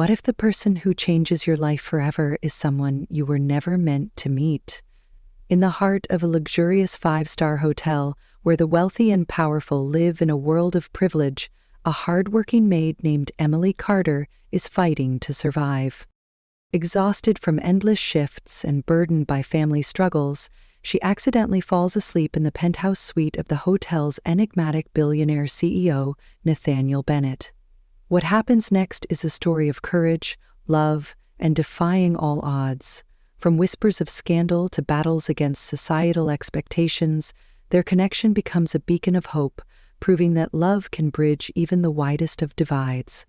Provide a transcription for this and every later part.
What if the person who changes your life forever is someone you were never meant to meet? In the heart of a luxurious five-star hotel where the wealthy and powerful live in a world of privilege, a hard-working maid named Emily Carter is fighting to survive. Exhausted from endless shifts and burdened by family struggles, she accidentally falls asleep in the penthouse suite of the hotel's enigmatic billionaire CEO, Nathaniel Bennett. What happens next is a story of courage, love, and defying all odds. From whispers of scandal to battles against societal expectations, their connection becomes a beacon of hope, proving that love can bridge even the widest of divides.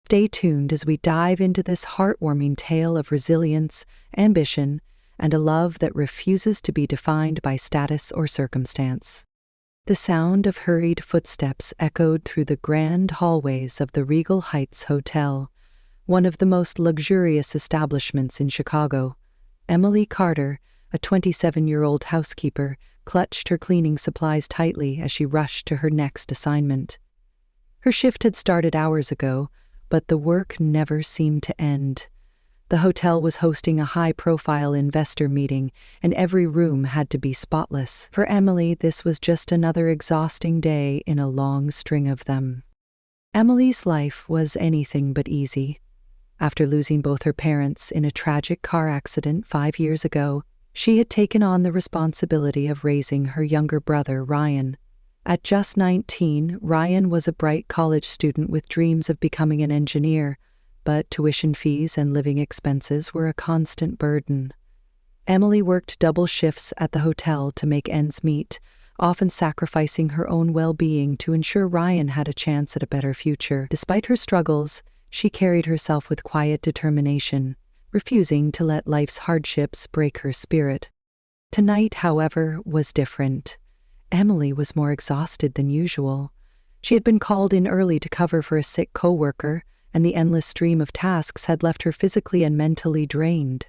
Stay tuned as we dive into this heartwarming tale of resilience, ambition, and a love that refuses to be defined by status or circumstance. The sound of hurried footsteps echoed through the grand hallways of the Regal Heights Hotel, one of the most luxurious establishments in Chicago. Emily Carter, a 27-year-old housekeeper, clutched her cleaning supplies tightly as she rushed to her next assignment. Her shift had started hours ago, but the work never seemed to end. The hotel was hosting a high-profile investor meeting, and every room had to be spotless. For Emily, this was just another exhausting day in a long string of them. Emily's life was anything but easy. After losing both her parents in a tragic car accident 5 years ago, she had taken on the responsibility of raising her younger brother, Ryan. At just 19, Ryan was a bright college student with dreams of becoming an engineer, but tuition fees and living expenses were a constant burden. Emily worked double shifts at the hotel to make ends meet, often sacrificing her own well-being to ensure Ryan had a chance at a better future. Despite her struggles, she carried herself with quiet determination, refusing to let life's hardships break her spirit. Tonight, however, was different. Emily was more exhausted than usual. She had been called in early to cover for a sick coworker, and the endless stream of tasks had left her physically and mentally drained.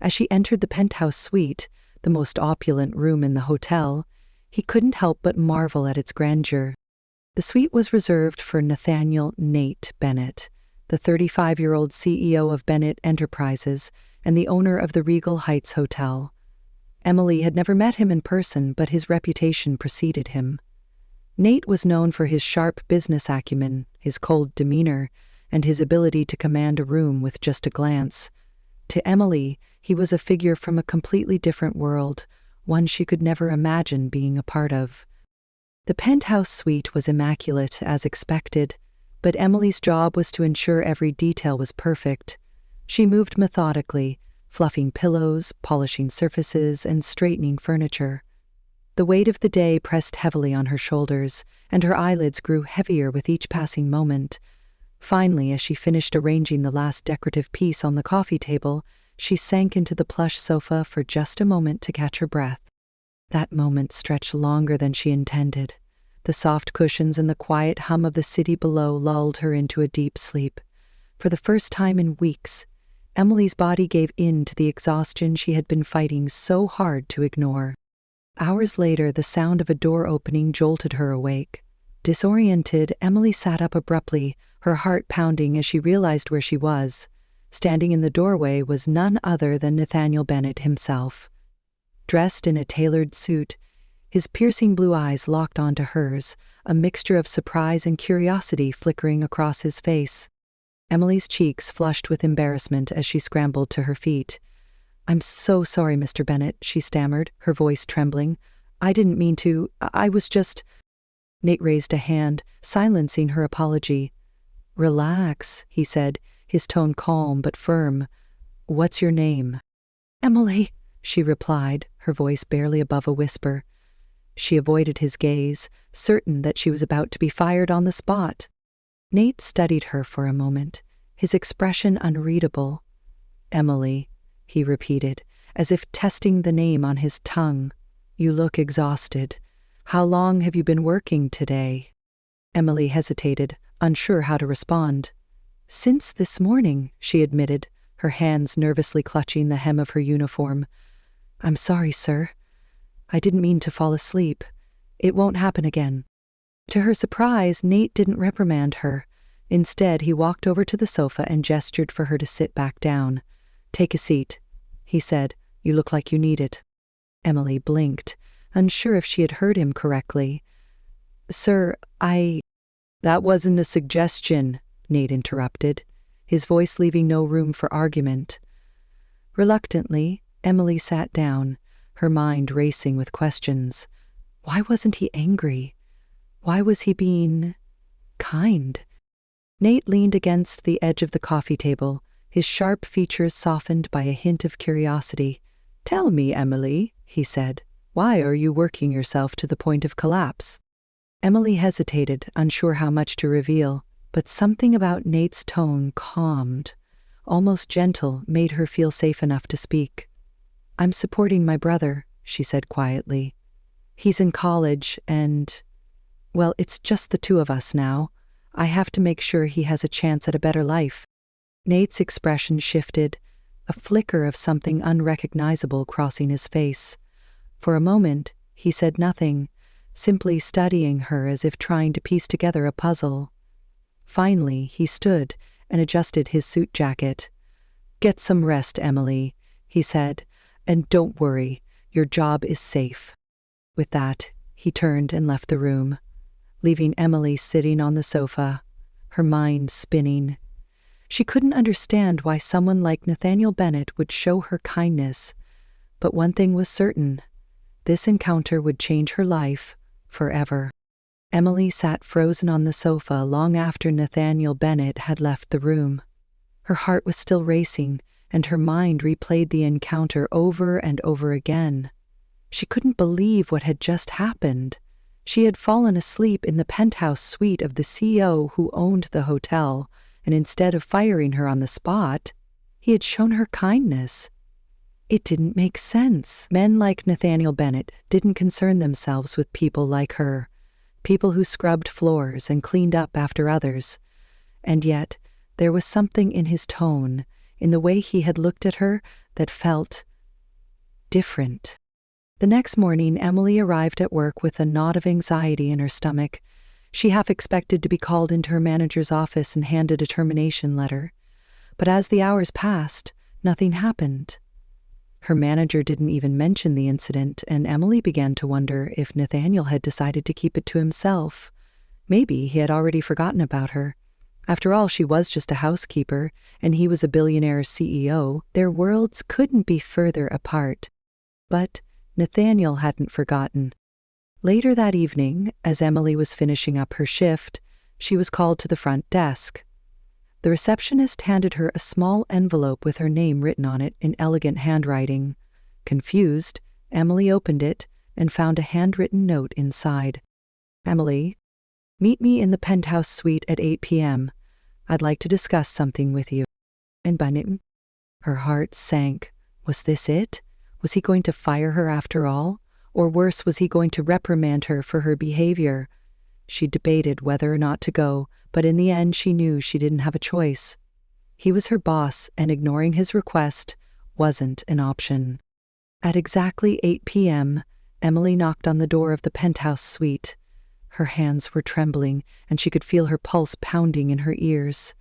As she entered the penthouse suite, the most opulent room in the hotel, he couldn't help but marvel at its grandeur. The suite was reserved for Nathaniel "Nate" Bennett, the 35-year-old CEO of Bennett Enterprises and the owner of the Regal Heights Hotel. Emily had never met him in person, but his reputation preceded him. Nate was known for his sharp business acumen, his cold demeanor, and his ability to command a room with just a glance. To Emily, he was a figure from a completely different world, one she could never imagine being a part of. The penthouse suite was immaculate, as expected, but Emily's job was to ensure every detail was perfect. She moved methodically, fluffing pillows, polishing surfaces, and straightening furniture. The weight of the day pressed heavily on her shoulders, and her eyelids grew heavier with each passing moment. Finally, as she finished arranging the last decorative piece on the coffee table, she sank into the plush sofa for just a moment to catch her breath. That moment stretched longer than she intended. The soft cushions and the quiet hum of the city below lulled her into a deep sleep. For the first time in weeks, Emily's body gave in to the exhaustion she had been fighting so hard to ignore. Hours later, the sound of a door opening jolted her awake. Disoriented, Emily sat up abruptly, her heart pounding as she realized where she was. Standing in the doorway was none other than Nathaniel Bennett himself. Dressed in a tailored suit, his piercing blue eyes locked onto hers, a mixture of surprise and curiosity flickering across his face. Emily's cheeks flushed with embarrassment as she scrambled to her feet. "I'm so sorry, Mr. Bennett," she stammered, her voice trembling. "I didn't mean to. I was just—" Nate raised a hand, silencing her apology. "Relax," he said, his tone calm but firm. "What's your name?" "Emily," she replied, her voice barely above a whisper. She avoided his gaze, certain that she was about to be fired on the spot. Nate studied her for a moment, his expression unreadable. "Emily," he repeated, as if testing the name on his tongue. "You look exhausted. How long have you been working today?" Emily hesitated, unsure how to respond. "Since this morning," she admitted, her hands nervously clutching the hem of her uniform. "I'm sorry, sir. I didn't mean to fall asleep. It won't happen again." To her surprise, Nate didn't reprimand her. Instead, he walked over to the sofa and gestured for her to sit back down. "Take a seat," he said. "You look like you need it." Emily blinked, unsure if she had heard him correctly. "Sir, That wasn't a suggestion," Nate interrupted, his voice leaving no room for argument. Reluctantly, Emily sat down, her mind racing with questions. Why wasn't he angry? Why was he being kind? Nate leaned against the edge of the coffee table, his sharp features softened by a hint of curiosity. "Tell me, Emily," he said, "why are you working yourself to the point of collapse?" Emily hesitated, unsure how much to reveal, but something about Nate's tone, calmed, almost gentle, made her feel safe enough to speak. "I'm supporting my brother," she said quietly. "He's in college and, well, it's just the two of us now. I have to make sure he has a chance at a better life." Nate's expression shifted, a flicker of something unrecognizable crossing his face. For a moment, he said nothing, simply studying her as if trying to piece together a puzzle. Finally, he stood and adjusted his suit jacket. "Get some rest, Emily," he said, "and don't worry, your job is safe." With that, he turned and left the room, leaving Emily sitting on the sofa, her mind spinning. She couldn't understand why someone like Nathaniel Bennett would show her kindness, but one thing was certain: this encounter would change her life forever. Emily sat frozen on the sofa long after Nathaniel Bennett had left the room. Her heart was still racing, and her mind replayed the encounter over and over again. She couldn't believe what had just happened. She had fallen asleep in the penthouse suite of the CEO who owned the hotel, and instead of firing her on the spot, he had shown her kindness. It didn't make sense. Men like Nathaniel Bennett didn't concern themselves with people like her, people who scrubbed floors and cleaned up after others. And yet, there was something in his tone, in the way he had looked at her, that felt different. The next morning, Emily arrived at work with a knot of anxiety in her stomach. She half expected to be called into her manager's office and handed a termination letter. But as the hours passed, nothing happened. Her manager didn't even mention the incident, and Emily began to wonder if Nathaniel had decided to keep it to himself. Maybe he had already forgotten about her. After all, she was just a housekeeper, and he was a billionaire CEO. Their worlds couldn't be further apart. But Nathaniel hadn't forgotten. Later that evening, as Emily was finishing up her shift, she was called to the front desk. The receptionist handed her a small envelope with her name written on it in elegant handwriting. Confused, Emily opened it and found a handwritten note inside. "Emily, meet me in the penthouse suite at 8 p.m. I'd like to discuss something with you." And Bennett, her heart sank. Was this it? Was he going to fire her after all? Or worse, was he going to reprimand her for her behavior? She debated whether or not to go, but in the end she knew she didn't have a choice. He was her boss, and ignoring his request wasn't an option. At exactly 8 p.m., Emily knocked on the door of the penthouse suite. Her hands were trembling, and she could feel her pulse pounding in her ears.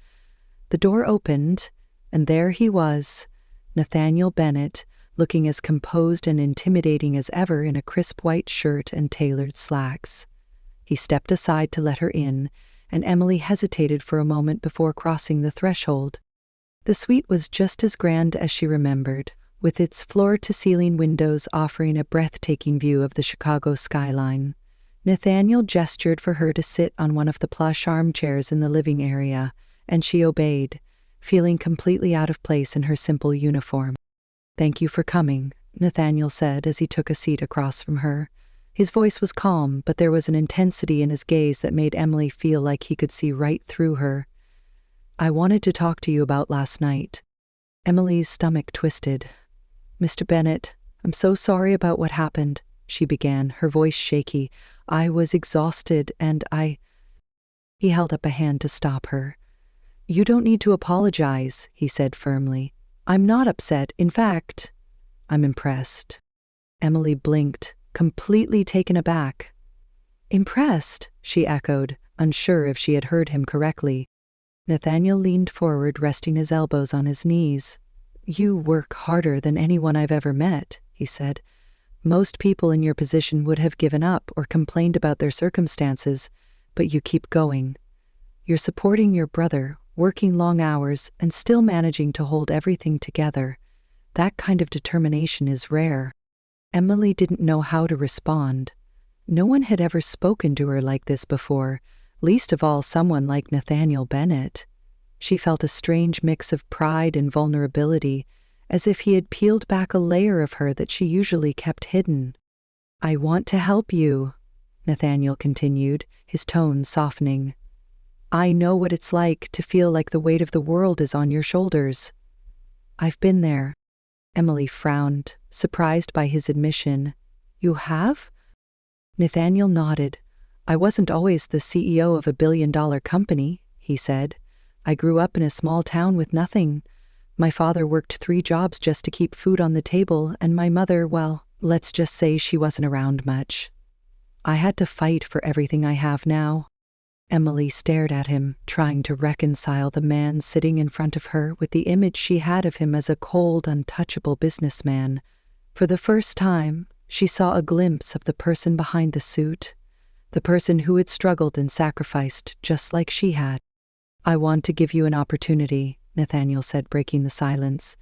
The door opened, and there he was, Nathaniel Bennett, looking as composed and intimidating as ever in a crisp white shirt and tailored slacks. He stepped aside to let her in, and Emily hesitated for a moment before crossing the threshold. The suite was just as grand as she remembered, with its floor-to-ceiling windows offering a breathtaking view of the Chicago skyline. Nathaniel gestured for her to sit on one of the plush armchairs in the living area, and she obeyed, feeling completely out of place in her simple uniform. "Thank you for coming," Nathaniel said as he took a seat across from her. His voice was calm, but there was an intensity in his gaze that made Emily feel like he could see right through her. "I wanted to talk to you about last night." Emily's stomach twisted. "Mr. Bennett, I'm so sorry about what happened," she began, her voice shaky. "I was exhausted and He held up a hand to stop her. "You don't need to apologize," he said firmly. "I'm not upset. In fact, I'm impressed." Emily blinked, completely taken aback. "Impressed?" she echoed, unsure if she had heard him correctly. Nathaniel leaned forward, resting his elbows on his knees. "You work harder than anyone I've ever met," he said. "Most people in your position would have given up or complained about their circumstances, but you keep going. You're supporting your brother, working long hours, and still managing to hold everything together. That kind of determination is rare." Emily didn't know how to respond. No one had ever spoken to her like this before, least of all someone like Nathaniel Bennett. She felt a strange mix of pride and vulnerability, as if he had peeled back a layer of her that she usually kept hidden. "I want to help you," Nathaniel continued, his tone softening. "I know what it's like to feel like the weight of the world is on your shoulders." "I've been there." Emily frowned, surprised by his admission. "You have?" Nathaniel nodded. "I wasn't always the CEO of a billion-dollar company," he said. "I grew up in a small town with nothing. My father worked 3 jobs just to keep food on the table, and my mother, well, let's just say she wasn't around much. I had to fight for everything I have now." Emily stared at him, trying to reconcile the man sitting in front of her with the image she had of him as a cold, untouchable businessman. For the first time, she saw a glimpse of the person behind the suit, the person who had struggled and sacrificed just like she had. "I want to give you an opportunity," Nathaniel said, breaking the silence.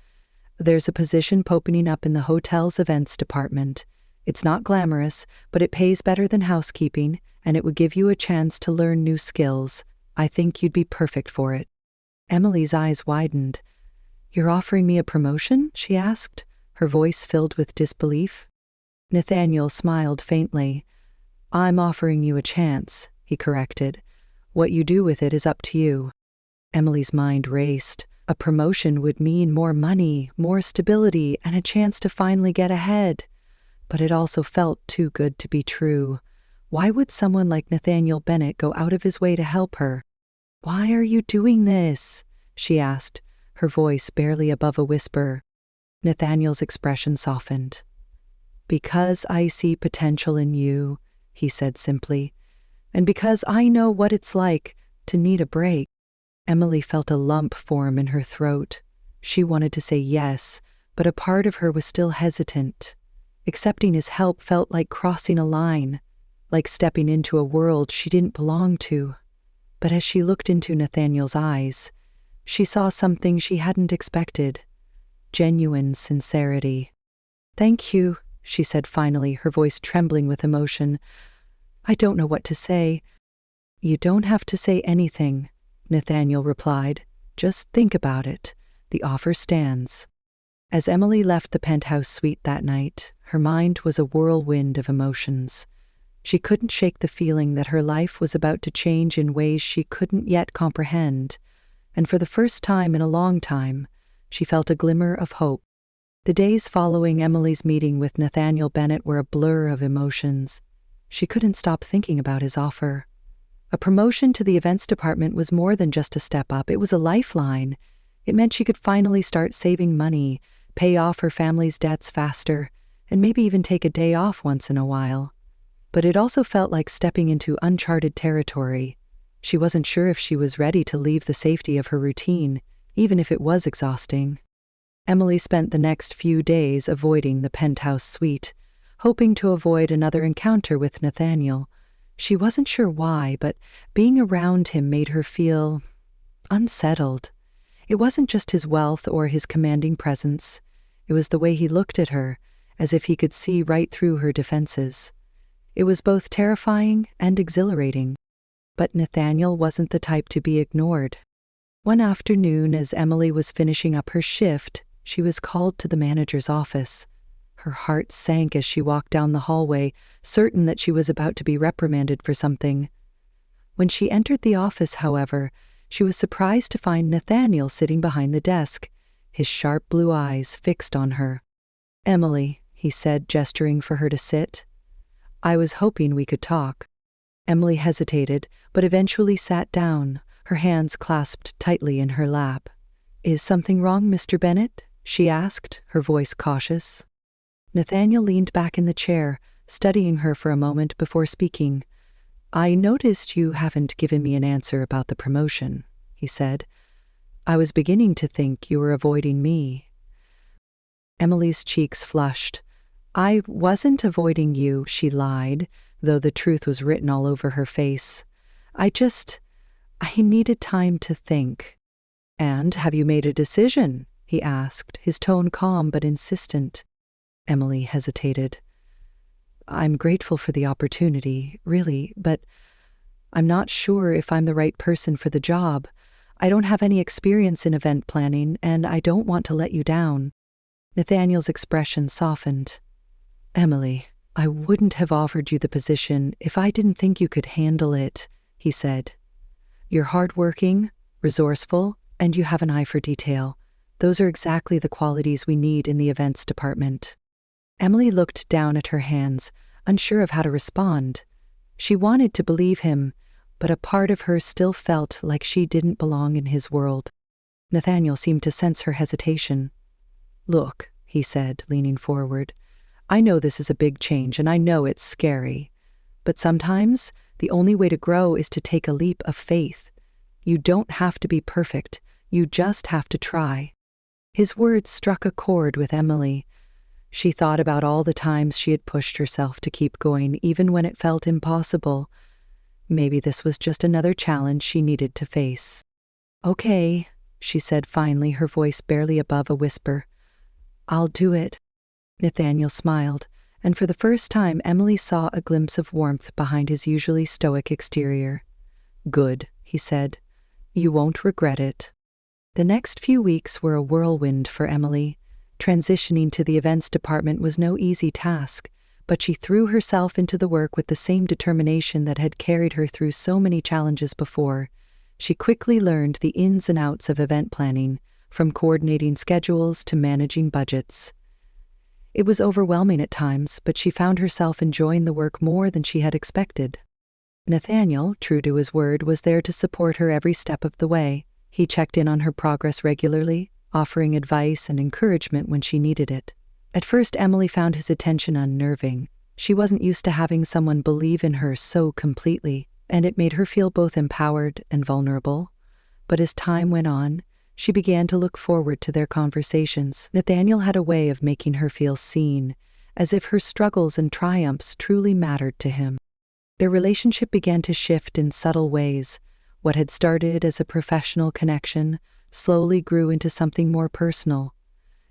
"There's a position opening up in the hotel's events department. It's not glamorous, but it pays better than housekeeping, and it would give you a chance to learn new skills. I think you'd be perfect for it." Emily's eyes widened. "You're offering me a promotion?" she asked, her voice filled with disbelief. Nathaniel smiled faintly. "I'm offering you a chance," he corrected. "What you do with it is up to you." Emily's mind raced. A promotion would mean more money, more stability, and a chance to finally get ahead. But it also felt too good to be true. Why would someone like Nathaniel Bennett go out of his way to help her? "Why are you doing this?" she asked, her voice barely above a whisper. Nathaniel's expression softened. "Because I see potential in you," he said simply, "and because I know what it's like to need a break." Emily felt a lump form in her throat. She wanted to say yes, but a part of her was still hesitant. Accepting his help felt like crossing a line, like stepping into a world she didn't belong to. But as she looked into Nathaniel's eyes, she saw something she hadn't expected: genuine sincerity. "Thank you," she said finally, her voice trembling with emotion. "I don't know what to say." "You don't have to say anything," Nathaniel replied. "Just think about it. The offer stands." As Emily left the penthouse suite that night, her mind was a whirlwind of emotions. She couldn't shake the feeling that her life was about to change in ways she couldn't yet comprehend, and for the first time in a long time, she felt a glimmer of hope. The days following Emily's meeting with Nathaniel Bennett were a blur of emotions. She couldn't stop thinking about his offer. A promotion to the events department was more than just a step up, it was a lifeline. It meant she could finally start saving money, pay off her family's debts faster, and maybe even take a day off once in a while. But it also felt like stepping into uncharted territory. She wasn't sure if she was ready to leave the safety of her routine, even if it was exhausting. Emily spent the next few days avoiding the penthouse suite, hoping to avoid another encounter with Nathaniel. She wasn't sure why, but being around him made her feel unsettled. It wasn't just his wealth or his commanding presence. It was the way he looked at her, as if he could see right through her defenses. It was both terrifying and exhilarating. But Nathaniel wasn't the type to be ignored. One afternoon, as Emily was finishing up her shift, she was called to the manager's office. Her heart sank as she walked down the hallway, certain that she was about to be reprimanded for something. When she entered the office, however, she was surprised to find Nathaniel sitting behind the desk, his sharp blue eyes fixed on her. "Emily," he said, gesturing for her to sit. "I was hoping we could talk." Emily hesitated, but eventually sat down, her hands clasped tightly in her lap. "Is something wrong, Mr. Bennett?" she asked, her voice cautious. Nathaniel leaned back in the chair, studying her for a moment before speaking. "I noticed you haven't given me an answer about the promotion." he said. "I was beginning to think you were avoiding me." Emily's cheeks flushed. "I wasn't avoiding you," she lied, though the truth was written all over her face. I needed time to think." "And have you made a decision?" he asked, his tone calm but insistent. Emily hesitated. "I'm grateful for the opportunity, really, but I'm not sure if I'm the right person for the job. I don't have any experience in event planning, and I don't want to let you down." Nathaniel's expression softened. "Emily, I wouldn't have offered you the position if I didn't think you could handle it," he said. "You're hardworking, resourceful, and you have an eye for detail. Those are exactly the qualities we need in the events department." Emily looked down at her hands, unsure of how to respond. She wanted to believe him, but a part of her still felt like she didn't belong in his world. Nathaniel seemed to sense her hesitation. "Look," he said, leaning forward, "I know this is a big change, and I know it's scary. But sometimes the only way to grow is to take a leap of faith. You don't have to be perfect. You just have to try." His words struck a chord with Emily. She thought about all the times she had pushed herself to keep going, even when it felt impossible. Maybe this was just another challenge she needed to face. "Okay," she said finally, her voice barely above a whisper. "I'll do it." Nathaniel smiled, and for the first time Emily saw a glimpse of warmth behind his usually stoic exterior. "Good," he said. "You won't regret it." The next few weeks were a whirlwind for Emily. Transitioning to the events department was no easy task, but she threw herself into the work with the same determination that had carried her through so many challenges before. She quickly learned the ins and outs of event planning, from coordinating schedules to managing budgets. It was overwhelming at times, but she found herself enjoying the work more than she had expected. Nathaniel, true to his word, was there to support her every step of the way. He checked in on her progress regularly, offering advice and encouragement when she needed it. At first, Emily found his attention unnerving. She wasn't used to having someone believe in her so completely, and it made her feel both empowered and vulnerable. But as time went on, she began to look forward to their conversations. Nathaniel had a way of making her feel seen, as if her struggles and triumphs truly mattered to him. Their relationship began to shift in subtle ways. What had started as a professional connection slowly grew into something more personal.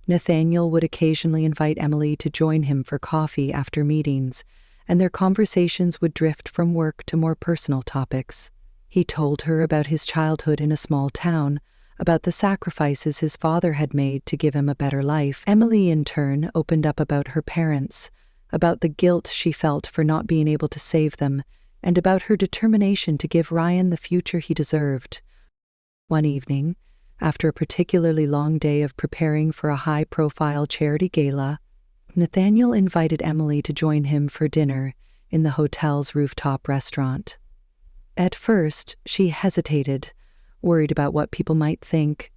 Nathaniel would occasionally invite Emily to join him for coffee after meetings, and their conversations would drift from work to more personal topics. He told her about his childhood in a small town, about the sacrifices his father had made to give him a better life. Emily, in turn, opened up about her parents, about the guilt she felt for not being able to save them, and about her determination to give Ryan the future he deserved. One evening, after a particularly long day of preparing for a high-profile charity gala, Nathaniel invited Emily to join him for dinner in the hotel's rooftop restaurant. At first, she hesitated, worried about what people might think,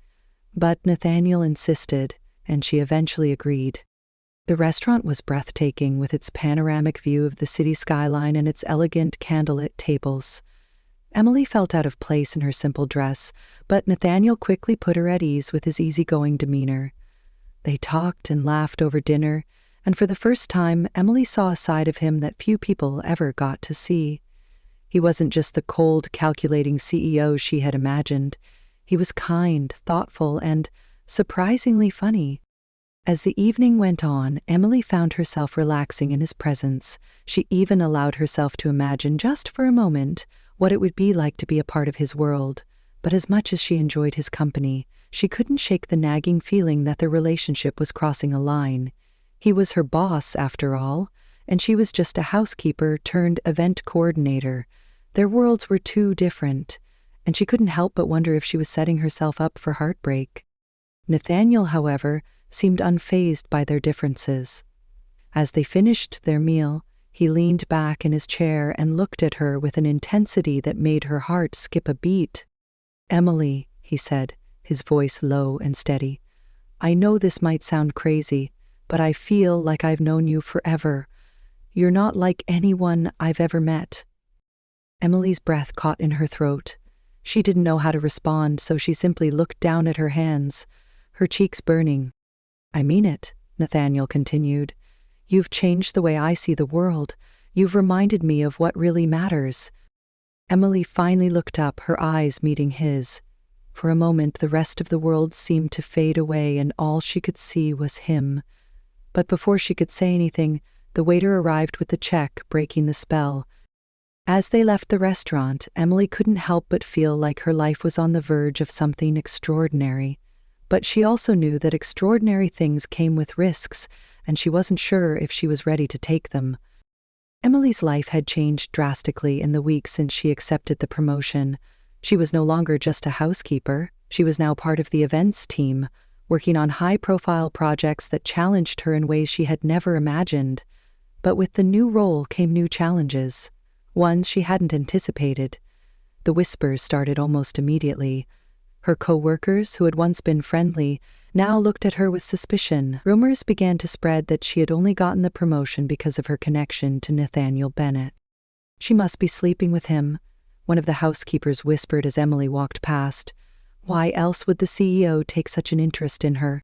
but Nathaniel insisted, and she eventually agreed. The restaurant was breathtaking, with its panoramic view of the city skyline and its elegant candlelit tables. Emily felt out of place in her simple dress, but Nathaniel quickly put her at ease with his easygoing demeanor. They talked and laughed over dinner, and for the first time, Emily saw a side of him that few people ever got to see. He wasn't just the cold, calculating CEO she had imagined. He was kind, thoughtful, and surprisingly funny. As the evening went on, Emily found herself relaxing in his presence. She even allowed herself to imagine, just for a moment, what it would be like to be a part of his world. But as much as she enjoyed his company, she couldn't shake the nagging feeling that their relationship was crossing a line. He was her boss, after all, and she was just a housekeeper turned event coordinator. Their worlds were too different, and she couldn't help but wonder if she was setting herself up for heartbreak. Nathaniel, however, seemed unfazed by their differences. As they finished their meal, he leaned back in his chair and looked at her with an intensity that made her heart skip a beat. "Emily," he said, his voice low and steady, "I know this might sound crazy, but I feel like I've known you forever. You're not like anyone I've ever met." Emily's breath caught in her throat. She didn't know how to respond, so she simply looked down at her hands, her cheeks burning. "I mean it," Nathaniel continued. "You've changed the way I see the world. You've reminded me of what really matters." Emily finally looked up, her eyes meeting his. For a moment, the rest of the world seemed to fade away, and all she could see was him. But before she could say anything, the waiter arrived with the check, breaking the spell. As they left the restaurant, Emily couldn't help but feel like her life was on the verge of something extraordinary. But she also knew that extraordinary things came with risks, and she wasn't sure if she was ready to take them. Emily's life had changed drastically in the weeks since she accepted the promotion. She was no longer just a housekeeper. She was now part of the events team, working on high-profile projects that challenged her in ways she had never imagined. But with the new role came new challenges, ones she hadn't anticipated. The whispers started almost immediately. Her co-workers, who had once been friendly, now looked at her with suspicion. Rumors began to spread that she had only gotten the promotion because of her connection to Nathaniel Bennett. "She must be sleeping with him," one of the housekeepers whispered as Emily walked past. "Why else would the CEO take such an interest in her?"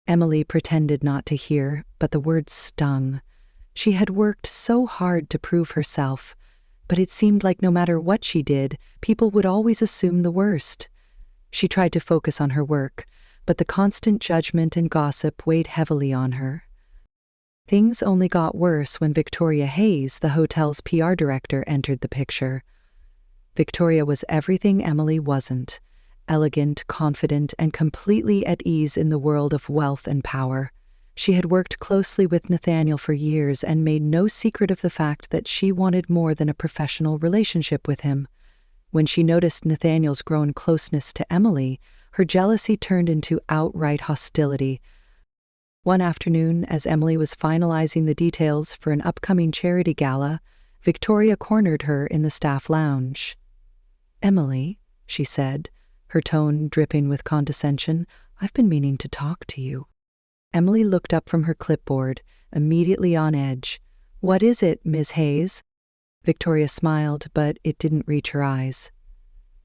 Emily pretended not to hear, but the words stung. She had worked so hard to prove herself, but it seemed like no matter what she did, people would always assume the worst. She tried to focus on her work, but the constant judgment and gossip weighed heavily on her. Things only got worse when Victoria Hayes, the hotel's PR director, entered the picture. Victoria was everything Emily wasn't: elegant, confident, and completely at ease in the world of wealth and power. She had worked closely with Nathaniel for years and made no secret of the fact that she wanted more than a professional relationship with him. When she noticed Nathaniel's grown closeness to Emily, her jealousy turned into outright hostility. One afternoon, as Emily was finalizing the details for an upcoming charity gala, Victoria cornered her in the staff lounge. "Emily," she said, her tone dripping with condescension, "I've been meaning to talk to you." Emily looked up from her clipboard, immediately on edge. "What is it, Ms. Hayes?" Victoria smiled, but it didn't reach her eyes.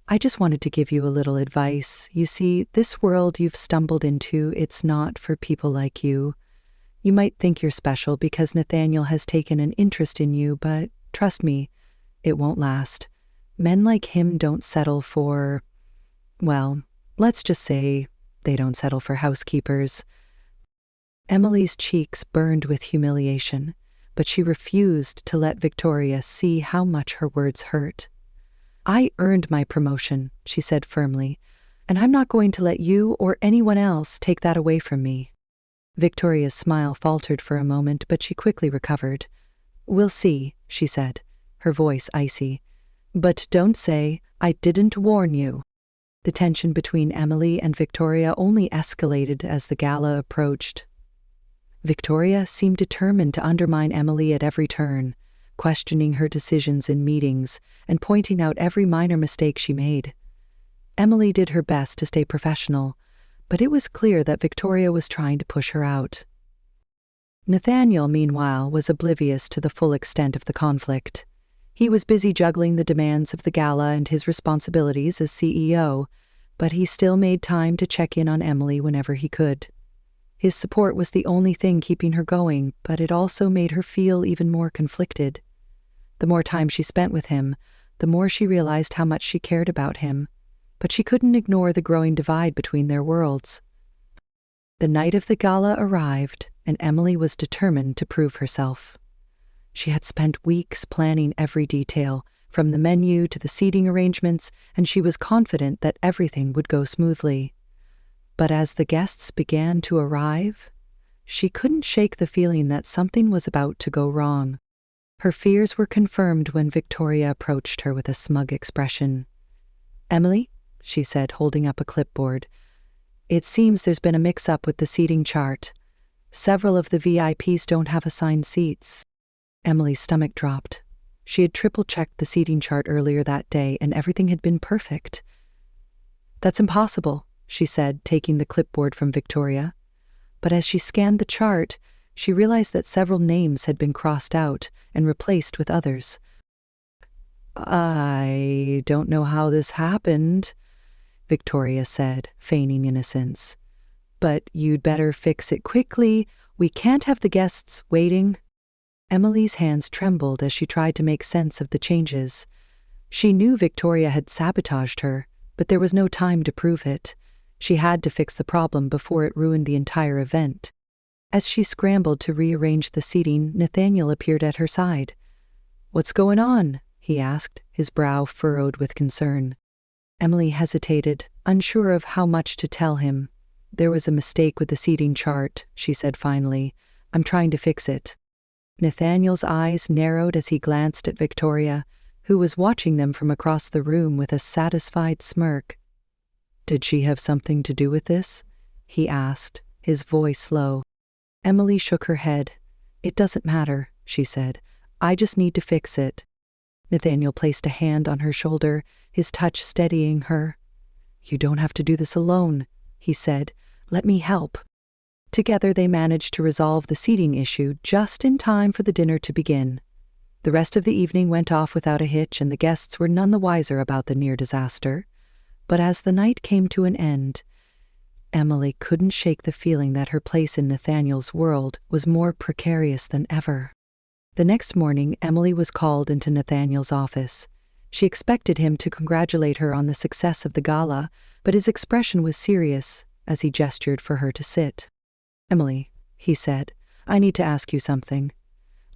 "I just wanted to give you a little advice. You see, this world you've stumbled into, it's not for people like you. You might think you're special because Nathaniel has taken an interest in you, but trust me, it won't last. Men like him don't settle for, well, let's just say they don't settle for housekeepers." Emily's cheeks burned with humiliation, but she refused to let Victoria see how much her words hurt. "I earned my promotion," she said firmly, "and I'm not going to let you or anyone else take that away from me." Victoria's smile faltered for a moment, but she quickly recovered. "We'll see," she said, her voice icy. "But don't say I didn't warn you." The tension between Emily and Victoria only escalated as the gala approached. Victoria seemed determined to undermine Emily at every turn, questioning her decisions in meetings and pointing out every minor mistake she made. Emily did her best to stay professional, but it was clear that Victoria was trying to push her out. Nathaniel, meanwhile, was oblivious to the full extent of the conflict. He was busy juggling the demands of the gala and his responsibilities as CEO, but he still made time to check in on Emily whenever he could. His support was the only thing keeping her going, but it also made her feel even more conflicted. The more time she spent with him, the more she realized how much she cared about him, but she couldn't ignore the growing divide between their worlds. The night of the gala arrived, and Emily was determined to prove herself. She had spent weeks planning every detail, from the menu to the seating arrangements, and she was confident that everything would go smoothly. But as the guests began to arrive, she couldn't shake the feeling that something was about to go wrong. Her fears were confirmed when Victoria approached her with a smug expression. "Emily," she said, holding up a clipboard, "it seems there's been a mix-up with the seating chart. Several of the VIPs don't have assigned seats." Emily's stomach dropped. She had triple-checked the seating chart earlier that day, and everything had been perfect. "That's impossible," she said, taking the clipboard from Victoria. But as she scanned the chart, she realized that several names had been crossed out and replaced with others. I don't know how this happened, Victoria said, feigning innocence. But you'd better fix it quickly. We can't have the guests waiting. Emily's hands trembled as she tried to make sense of the changes. She knew Victoria had sabotaged her, but there was no time to prove it. She had to fix the problem before it ruined the entire event. As she scrambled to rearrange the seating, Nathaniel appeared at her side. "What's going on?" he asked, his brow furrowed with concern. Emily hesitated, unsure of how much to tell him. "There was a mistake with the seating chart," she said finally. "I'm trying to fix it." Nathaniel's eyes narrowed as he glanced at Victoria, who was watching them from across the room with a satisfied smirk. "Did she have something to do with this?" he asked, his voice low. Emily shook her head. "It doesn't matter," she said. "I just need to fix it." Nathaniel placed a hand on her shoulder, his touch steadying her. "You don't have to do this alone," he said. "Let me help." Together they managed to resolve the seating issue just in time for the dinner to begin. The rest of the evening went off without a hitch, and the guests were none the wiser about the near disaster. But as the night came to an end, Emily couldn't shake the feeling that her place in Nathaniel's world was more precarious than ever. The next morning, Emily was called into Nathaniel's office. She expected him to congratulate her on the success of the gala, but his expression was serious as he gestured for her to sit. "Emily," he said, "I need to ask you something.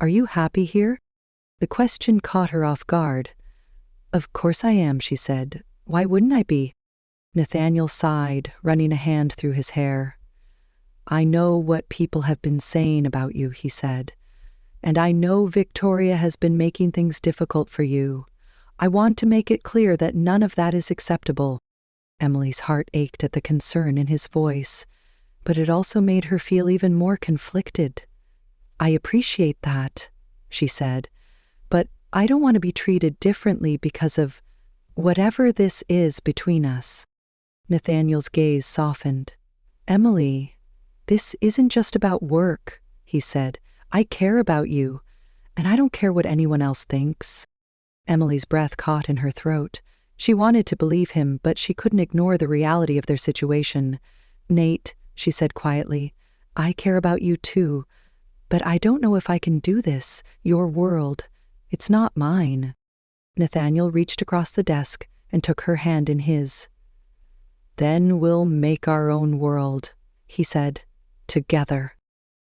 Are you happy here?" The question caught her off guard. "Of course I am," she said. "Why wouldn't I be?" Nathaniel sighed, running a hand through his hair. "I know what people have been saying about you," he said. "And I know Victoria has been making things difficult for you. I want to make it clear that none of that is acceptable." Emily's heart ached at the concern in his voice, but it also made her feel even more conflicted. "I appreciate that," she said, "but I don't want to be treated differently because of whatever this is between us." Nathaniel's gaze softened. "Emily, this isn't just about work," he said. "I care about you, and I don't care what anyone else thinks." Emily's breath caught in her throat. She wanted to believe him, but she couldn't ignore the reality of their situation. "Nate," she said quietly, "I care about you too, but I don't know if I can do this. Your world, it's not mine." Nathaniel reached across the desk and took her hand in his. "Then we'll make our own world," he said, "together."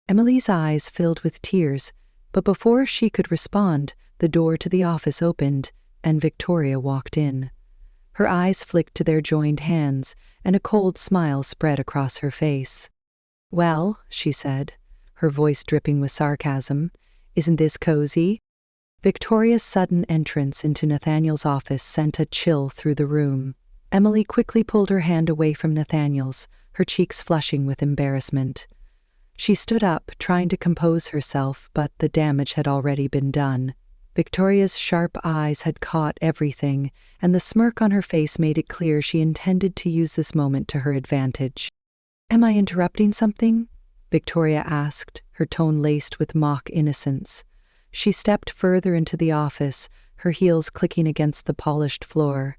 Emily's eyes filled with tears, but before she could respond, the door to the office opened, and Victoria walked in. Her eyes flicked to their joined hands, and a cold smile spread across her face. "Well," she said, her voice dripping with sarcasm, "isn't this cozy?" Victoria's sudden entrance into Nathaniel's office sent a chill through the room. Emily quickly pulled her hand away from Nathaniel's, her cheeks flushing with embarrassment. She stood up, trying to compose herself, but the damage had already been done. Victoria's sharp eyes had caught everything, and the smirk on her face made it clear she intended to use this moment to her advantage. "Am I interrupting something?" Victoria asked, her tone laced with mock innocence. She stepped further into the office, her heels clicking against the polished floor.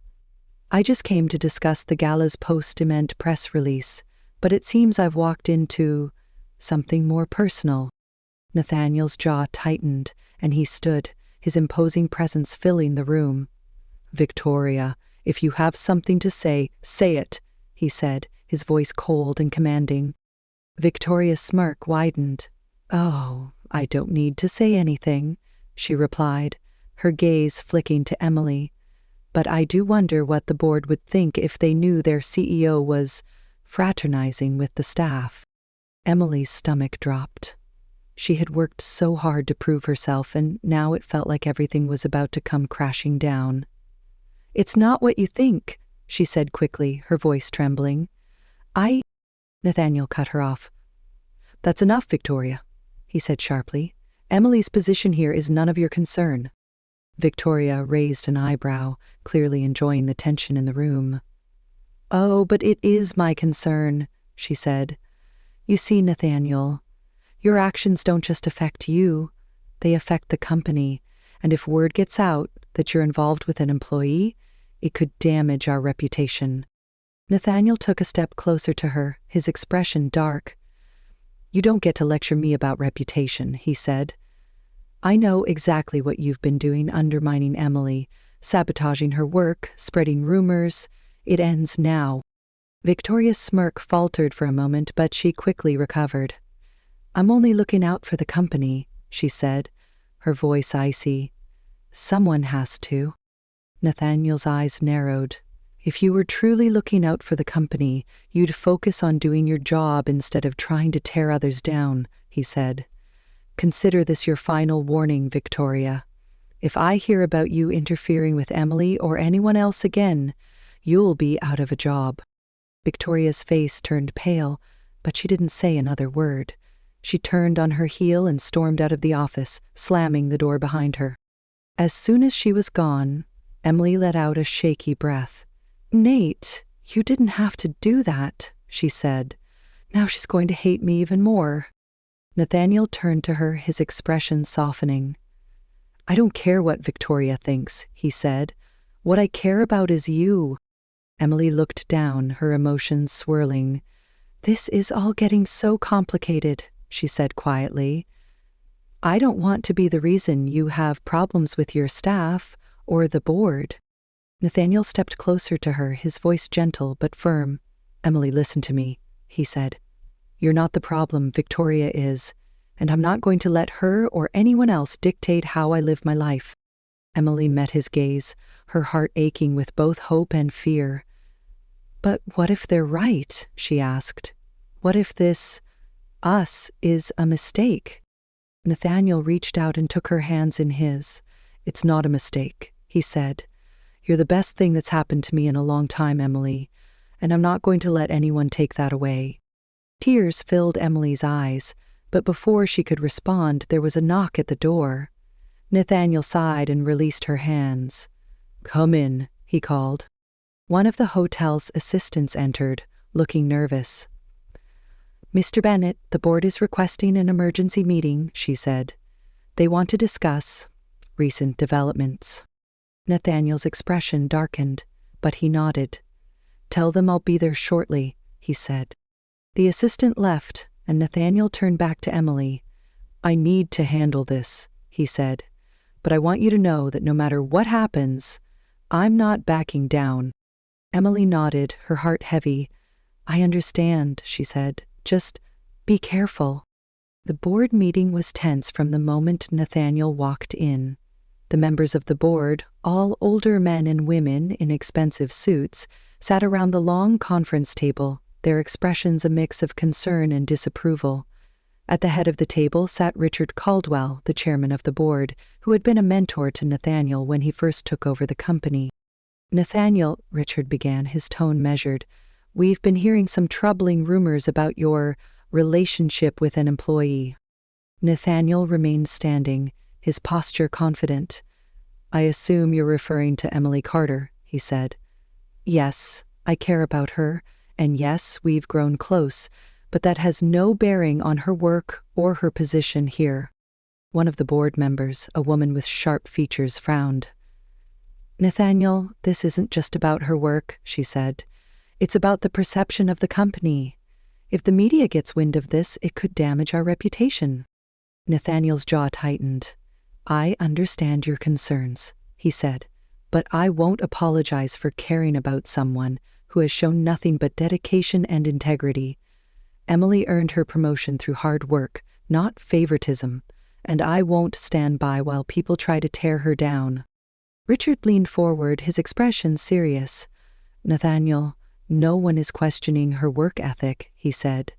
"I just came to discuss the gala's post-event press release, but it seems I've walked into something more personal." Nathaniel's jaw tightened, and he stood, his imposing presence filling the room. "Victoria, if you have something to say, say it," he said, his voice cold and commanding. Victoria's smirk widened. "Oh, I don't need to say anything," she replied, her gaze flicking to Emily. "But I do wonder what the board would think if they knew their CEO was fraternizing with the staff." Emily's stomach dropped. She had worked so hard to prove herself, and now it felt like everything was about to come crashing down. "It's not what you think," she said quickly, her voice trembling. Nathaniel cut her off. "That's enough, Victoria," he said sharply. "Emily's position here is none of your concern." Victoria raised an eyebrow, clearly enjoying the tension in the room. "Oh, but it is my concern," she said. "You see, Nathaniel, your actions don't just affect you, they affect the company, and if word gets out, that you're involved with an employee, it could damage our reputation." Nathaniel took a step closer to her, his expression dark. "You don't get to lecture me about reputation," he said. "I know exactly what you've been doing, undermining Emily, sabotaging her work, spreading rumors. It ends now." Victoria's smirk faltered for a moment, but she quickly recovered. "I'm only looking out for the company," she said, her voice icy. "Someone has to." Nathaniel's eyes narrowed. "If you were truly looking out for the company, you'd focus on doing your job instead of trying to tear others down," he said. "Consider this your final warning, Victoria. If I hear about you interfering with Emily or anyone else again, you'll be out of a job." Victoria's face turned pale, but she didn't say another word. She turned on her heel and stormed out of the office, slamming the door behind her. As soon as she was gone, Emily let out a shaky breath. "Nate, you didn't have to do that," she said. "Now she's going to hate me even more." Nathaniel turned to her, his expression softening. "I don't care what Victoria thinks," he said. "What I care about is you." Emily looked down, her emotions swirling. "This is all getting so complicated," she said quietly. "I don't want to be the reason you have problems with your staff or the board." Nathaniel stepped closer to her, his voice gentle but firm. "Emily, listen to me," he said. "You're not the problem, Victoria is, and I'm not going to let her or anyone else dictate how I live my life." Emily met his gaze, her heart aching with both hope and fear. "But what if they're right?" she asked. "What if this us is a mistake?" Nathaniel reached out and took her hands in his. "It's not a mistake," he said. "You're the best thing that's happened to me in a long time, Emily, and I'm not going to let anyone take that away." Tears filled Emily's eyes, but before she could respond, there was a knock at the door. Nathaniel sighed and released her hands. "Come in," he called. One of the hotel's assistants entered, looking nervous. "Mr. Bennett, the board is requesting an emergency meeting," she said. "They want to discuss recent developments." Nathaniel's expression darkened, but he nodded. "Tell them I'll be there shortly," he said. The assistant left, and Nathaniel turned back to Emily. "I need to handle this," he said, "but I want you to know that no matter what happens, I'm not backing down." Emily nodded, her heart heavy. "I understand," she said. "Just be careful." The board meeting was tense from the moment Nathaniel walked in. The members of the board, all older men and women in expensive suits, sat around the long conference table, their expressions a mix of concern and disapproval. At the head of the table sat Richard Caldwell, the chairman of the board, who had been a mentor to Nathaniel when he first took over the company. "Nathaniel," Richard began, his tone measured, "we've been hearing some troubling rumors about your relationship with an employee." Nathaniel remained standing, his posture confident. "I assume you're referring to Emily Carter," he said. "Yes, I care about her, and yes, we've grown close, but that has no bearing on her work or her position here." One of the board members, a woman with sharp features, frowned. "Nathaniel, this isn't just about her work," she said. "It's about the perception of the company. If the media gets wind of this, it could damage our reputation." Nathaniel's jaw tightened. "I understand your concerns," he said, "but I won't apologize for caring about someone who has shown nothing but dedication and integrity. Emily earned her promotion through hard work, not favoritism, and I won't stand by while people try to tear her down." Richard leaned forward, his expression serious. "Nathaniel, no one is questioning her work ethic," he said.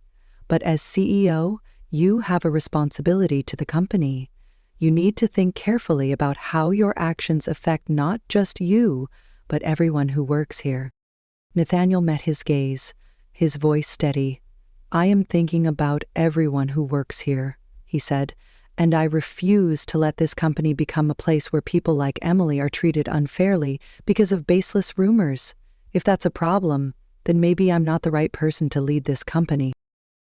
"But as CEO, you have a responsibility to the company. You need to think carefully about how your actions affect not just you, but everyone who works here." Nathaniel met his gaze, his voice steady. "I am thinking about everyone who works here," he said, "and I refuse to let this company become a place where people like Emily are treated unfairly because of baseless rumors. If that's a problem, then maybe I'm not the right person to lead this company."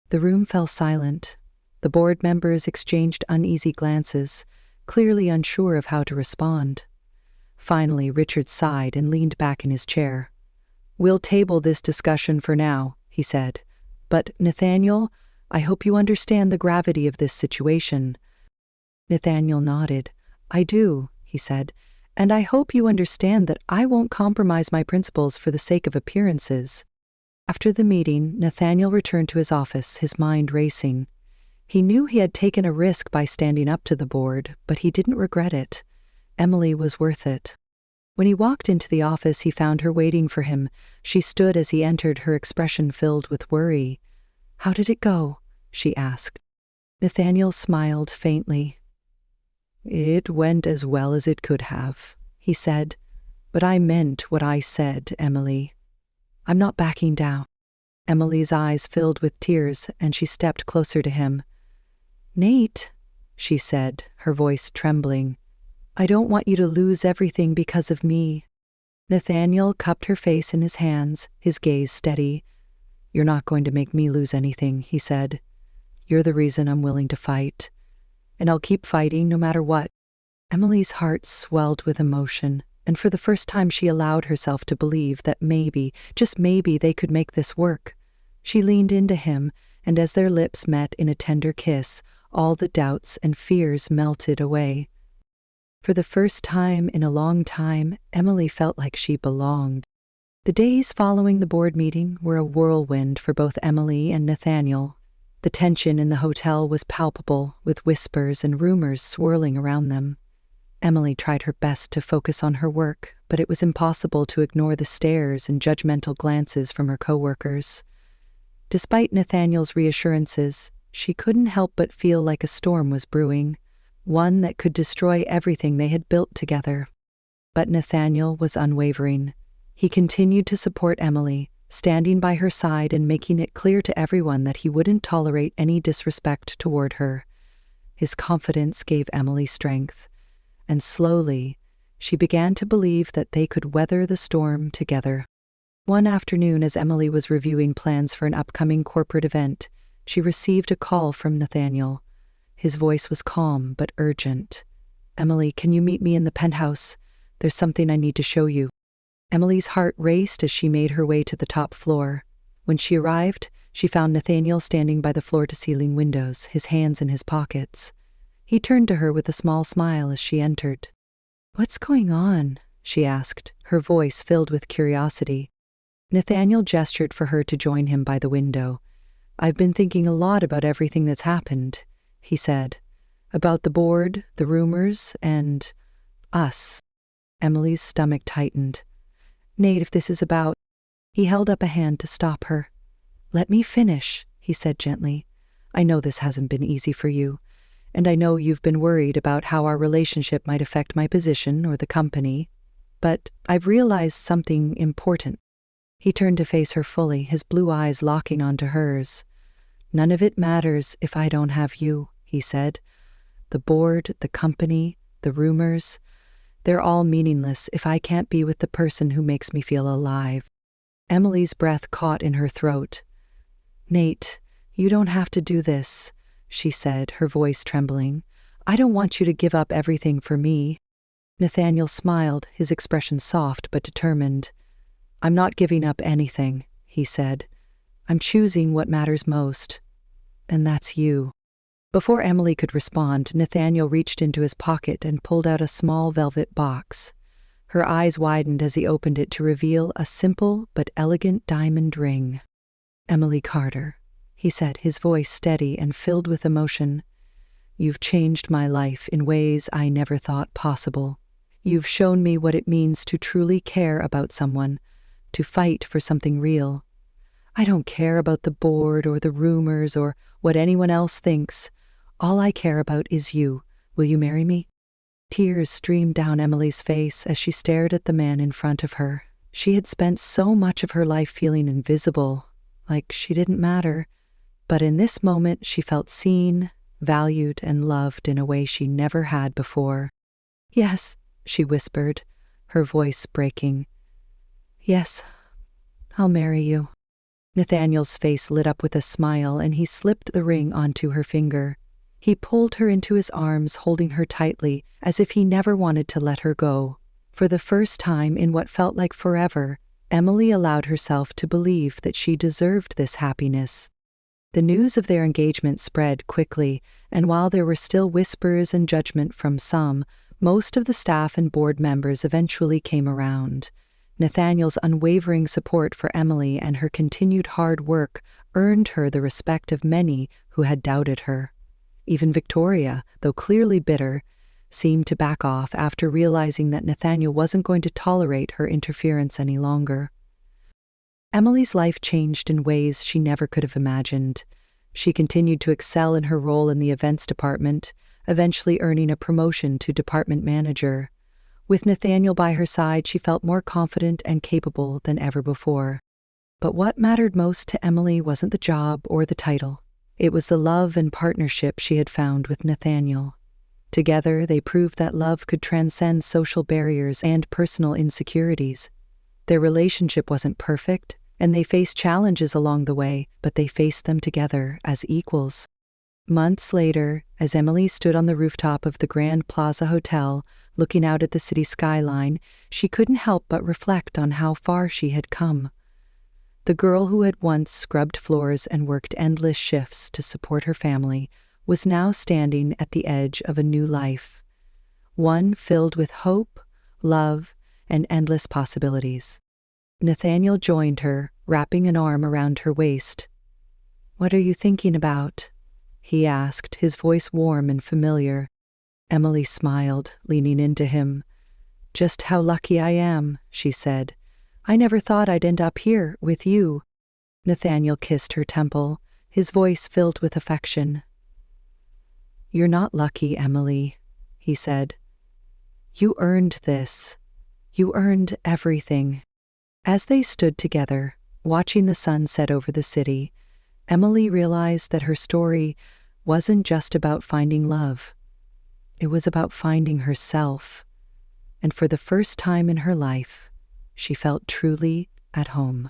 The room fell silent. The board members exchanged uneasy glances, clearly unsure of how to respond. Finally, Richard sighed and leaned back in his chair. "We'll table this discussion for now," he said. "But, Nathaniel, I hope you understand the gravity of this situation." Nathaniel nodded. "I do," he said, "and I hope you understand that I won't compromise my principles for the sake of appearances." After the meeting, Nathaniel returned to his office, his mind racing. He knew he had taken a risk by standing up to the board, but he didn't regret it. Emily was worth it. When he walked into the office, he found her waiting for him. She stood as he entered, her expression filled with worry. "How did it go?" she asked. Nathaniel smiled faintly. "It went as well as it could have," he said. "But I meant what I said, Emily. I'm not backing down." Emily's eyes filled with tears, and she stepped closer to him. "Nate," she said, her voice trembling, "I don't want you to lose everything because of me." Nathaniel cupped her face in his hands, his gaze steady. "You're not going to make me lose anything," he said. "You're the reason I'm willing to fight. And I'll keep fighting no matter what." Emily's heart swelled with emotion, and for the first time she allowed herself to believe that maybe, just maybe, they could make this work. She leaned into him, and as their lips met in a tender kiss, all the doubts and fears melted away. For the first time in a long time, Emily felt like she belonged. The days following the board meeting were a whirlwind for both Emily and Nathaniel. The tension in the hotel was palpable, with whispers and rumors swirling around them. Emily tried her best to focus on her work, but it was impossible to ignore the stares and judgmental glances from her coworkers. Despite Nathaniel's reassurances, she couldn't help but feel like a storm was brewing, one that could destroy everything they had built together. But Nathaniel was unwavering. He continued to support Emily, standing by her side and making it clear to everyone that he wouldn't tolerate any disrespect toward her. His confidence gave Emily strength, and slowly, she began to believe that they could weather the storm together. One afternoon, as Emily was reviewing plans for an upcoming corporate event, she received a call from Nathaniel. His voice was calm but urgent. "Emily, can you meet me in the penthouse? There's something I need to show you." Emily's heart raced as she made her way to the top floor. When she arrived, she found Nathaniel standing by the floor-to-ceiling windows, his hands in his pockets. He turned to her with a small smile as she entered. "What's going on?" she asked, her voice filled with curiosity. Nathaniel gestured for her to join him by the window. "I've been thinking a lot about everything that's happened," he said. "About the board, the rumors, and us." Emily's stomach tightened. "Nate, if this is about—" He held up a hand to stop her. "Let me finish," he said gently. "I know this hasn't been easy for you, and I know you've been worried about how our relationship might affect my position or the company, but I've realized something important." He turned to face her fully, his blue eyes locking onto hers. "None of it matters if I don't have you," he said. "The board, the company, the rumors, they're all meaningless if I can't be with the person who makes me feel alive." Emily's breath caught in her throat. "Nate, you don't have to do this," she said, her voice trembling. "I don't want you to give up everything for me." Nathaniel smiled, his expression soft but determined. "I'm not giving up anything," he said. "I'm choosing what matters most, and that's you." Before Emily could respond, Nathaniel reached into his pocket and pulled out a small velvet box. Her eyes widened as he opened it to reveal a simple but elegant diamond ring. "Emily Carter," he said, his voice steady and filled with emotion. "You've changed my life in ways I never thought possible. You've shown me what it means to truly care about someone, to fight for something real. I don't care about the board or the rumors or what anyone else thinks. All I care about is you. Will you marry me?" Tears streamed down Emily's face as she stared at the man in front of her. She had spent so much of her life feeling invisible, like she didn't matter. But in this moment, she felt seen, valued, and loved in a way she never had before. "Yes," she whispered, her voice breaking. "Yes, I'll marry you." Nathaniel's face lit up with a smile, and he slipped the ring onto her finger. He pulled her into his arms, holding her tightly, as if he never wanted to let her go. For the first time in what felt like forever, Emily allowed herself to believe that she deserved this happiness. The news of their engagement spread quickly, and while there were still whispers and judgment from some, most of the staff and board members eventually came around. Nathaniel's unwavering support for Emily and her continued hard work earned her the respect of many who had doubted her. Even Victoria, though clearly bitter, seemed to back off after realizing that Nathaniel wasn't going to tolerate her interference any longer. Emily's life changed in ways she never could have imagined. She continued to excel in her role in the events department, eventually earning a promotion to department manager. With Nathaniel by her side, she felt more confident and capable than ever before. But what mattered most to Emily wasn't the job or the title. It was the love and partnership she had found with Nathaniel. Together, they proved that love could transcend social barriers and personal insecurities. Their relationship wasn't perfect, and they faced challenges along the way, but they faced them together as equals. Months later, as Emily stood on the rooftop of the Grand Plaza Hotel, looking out at the city skyline, she couldn't help but reflect on how far she had come. The girl who had once scrubbed floors and worked endless shifts to support her family was now standing at the edge of a new life, one filled with hope, love, and endless possibilities. Nathaniel joined her, wrapping an arm around her waist. "What are you thinking about?" he asked, his voice warm and familiar. Emily smiled, leaning into him. "Just how lucky I am," she said. "I never thought I'd end up here, with you." Nathaniel kissed her temple, his voice filled with affection. "You're not lucky, Emily," he said. "You earned this. You earned everything." As they stood together, watching the sun set over the city, Emily realized that her story wasn't just about finding love. It was about finding herself. And for the first time in her life, she felt truly at home.